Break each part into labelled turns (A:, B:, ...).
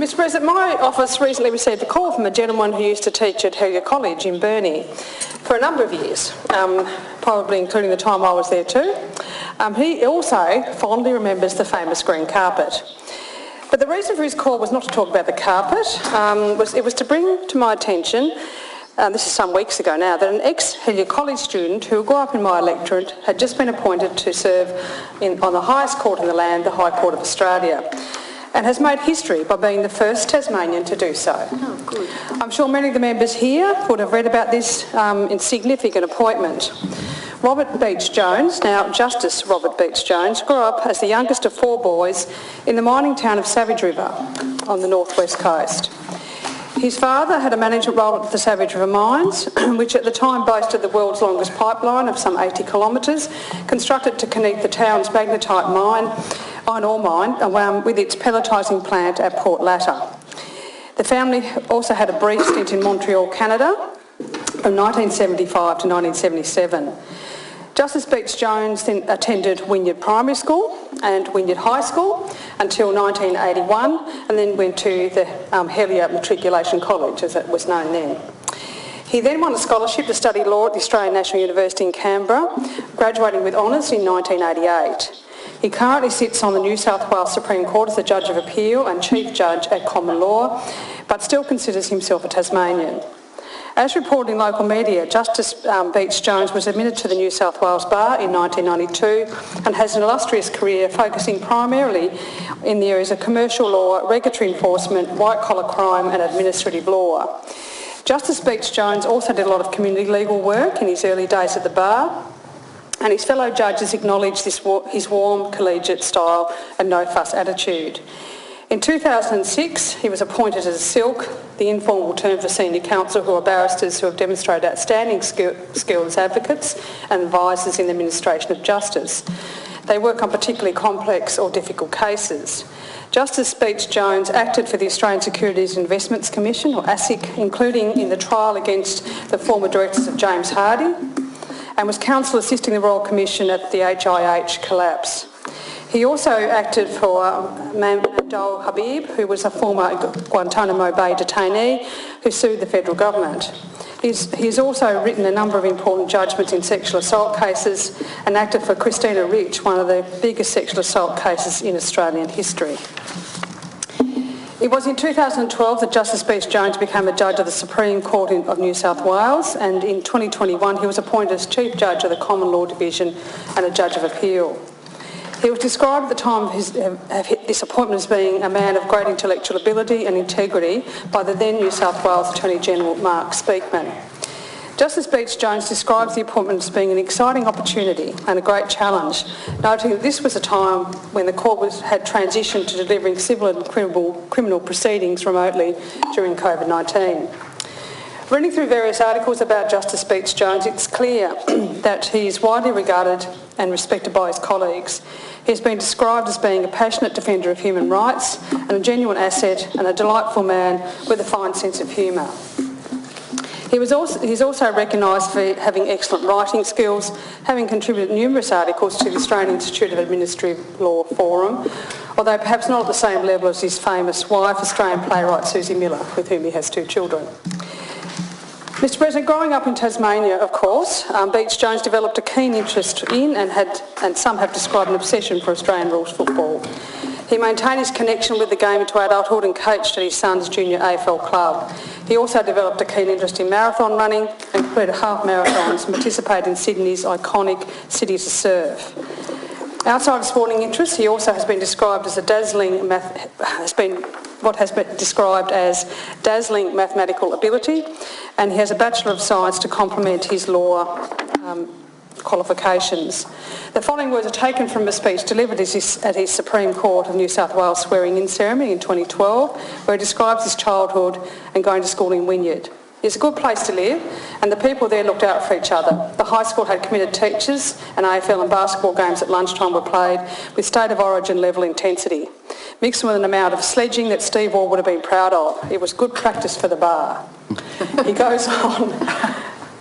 A: Mr President, my office recently received a call from a gentleman who used to teach at Helier College in Burnie for a number of years, probably including the time I was there too. He also fondly remembers the famous green carpet. But the reason for his call was not to talk about the carpet, it was to bring to my attention, this is some weeks ago now, that an ex-Helier College student who grew up in my electorate had just been appointed to serve on the highest court in the land, the High Court of Australia, and has made history by being the first Tasmanian to do so.
B: Oh, good.
A: I'm sure many of the members here would have read about this insignificant appointment. Robert Beech-Jones, now Justice Robert Beech-Jones, grew up as the youngest of 4 boys in the mining town of Savage River on the northwest coast. His father had a management role at the Savage River mines, which at the time boasted the world's longest pipeline of some 80 kilometres, constructed to connect the town's magnetite iron ore mine with its pelletising plant at Port Latter. The family also had a brief stint in Montreal, Canada, from 1975 to 1977. Justice Beech-Jones then attended Wynyard Primary School and Wynyard High School until 1981, and then went to the Helier Matriculation College, as it was known then. He then won a scholarship to study law at the Australian National University in Canberra, graduating with honours in 1988. He currently sits on the New South Wales Supreme Court as a Judge of Appeal and Chief Judge at Common Law, but still considers himself a Tasmanian. As reported in local media, Justice Beech-Jones was admitted to the New South Wales Bar in 1992 and has an illustrious career focusing primarily in the areas of commercial law, regulatory enforcement, white-collar crime and administrative law. Justice Beech-Jones also did a lot of community legal work in his early days at the bar, and his fellow judges acknowledged his warm, collegiate style and no-fuss attitude. In 2006, he was appointed as a SILK, the informal term for senior counsel, who are barristers who have demonstrated outstanding skill as advocates and advisors in the administration of justice. They work on particularly complex or difficult cases. Justice Beech-Jones acted for the Australian Securities Investments Commission, or ASIC, including in the trial against the former directors of James Hardie, and was counsel assisting the Royal Commission at the HIH collapse. He also acted for Abdul Habib, who was a former Guantanamo Bay detainee who sued the federal government. He's also written a number of important judgments in sexual assault cases and acted for Christina Rich, one of the biggest sexual assault cases in Australian history. It was in 2012 that Justice Beech-Jones became a judge of the Supreme Court of New South Wales, and in 2021 he was appointed as Chief Judge of the Common Law Division and a Judge of Appeal. He was described at the time of this appointment as being a man of great intellectual ability and integrity by the then New South Wales Attorney General Mark Speakman. Justice Beech-Jones describes the appointment as being an exciting opportunity and a great challenge, noting that this was a time when the court had transitioned to delivering civil and criminal proceedings remotely during COVID-19. Reading through various articles about Justice Beech-Jones, it's clear that he is widely regarded and respected by his colleagues. He has been described as being a passionate defender of human rights and a genuine asset and a delightful man with a fine sense of humour. He's also recognised for having excellent writing skills, having contributed numerous articles to the Australian Institute of Administrative Law Forum, although perhaps not at the same level as his famous wife, Australian playwright Susie Miller, with whom he has 2 children. Mr President, growing up in Tasmania, of course, Beech-Jones developed a keen interest in and some have described an obsession for Australian rules football. He maintained his connection with the game into adulthood and coached at his son's junior AFL club. He also developed a keen interest in marathon running and completed half marathons and participated in Sydney's iconic City to Surf. Outside of sporting interests, he also has been described as what has been described as dazzling mathematical ability, and he has a Bachelor of Science to complement his law qualifications. The following words are taken from a speech delivered at his Supreme Court of New South Wales swearing-in ceremony in 2012, where he describes his childhood and going to school in Wynyard. It's a good place to live, and the people there looked out for each other. The high school had committed teachers, and AFL and basketball games at lunchtime were played with state of origin level intensity, mixed with an amount of sledging that Steve Waugh would have been proud of. It was good practice for the bar. He goes on.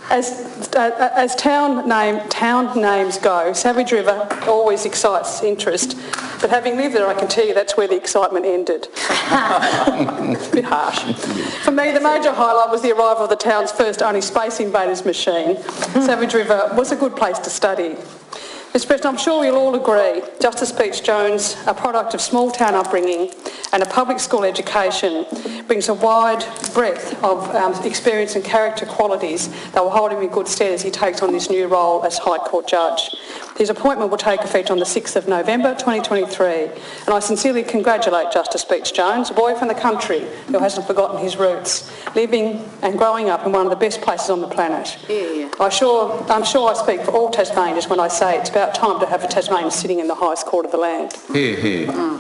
A: As town names go, Savage River always excites interest But having lived there, I can tell you that's where the excitement ended. A bit harsh. For me, the major highlight was the arrival of the town's first only Space Invaders machine. Savage River was a good place to study. Mr. President, I'm sure we'll all agree Justice Beech-Jones, a product of small town upbringing and a public school education, brings a wide breadth of experience and character qualities that will hold him in good stead as he takes on this new role as High Court Judge. His appointment will take effect on the 6th of November 2023, and I sincerely congratulate Justice Beech-Jones, a boy from the country who hasn't forgotten his roots, living and growing up in one of the best places on the planet.
B: Yeah.
A: I'm sure I speak for all Tasmanians when I say it's about time to have a Tasmanian sitting in the highest court of the land.
C: Here, here.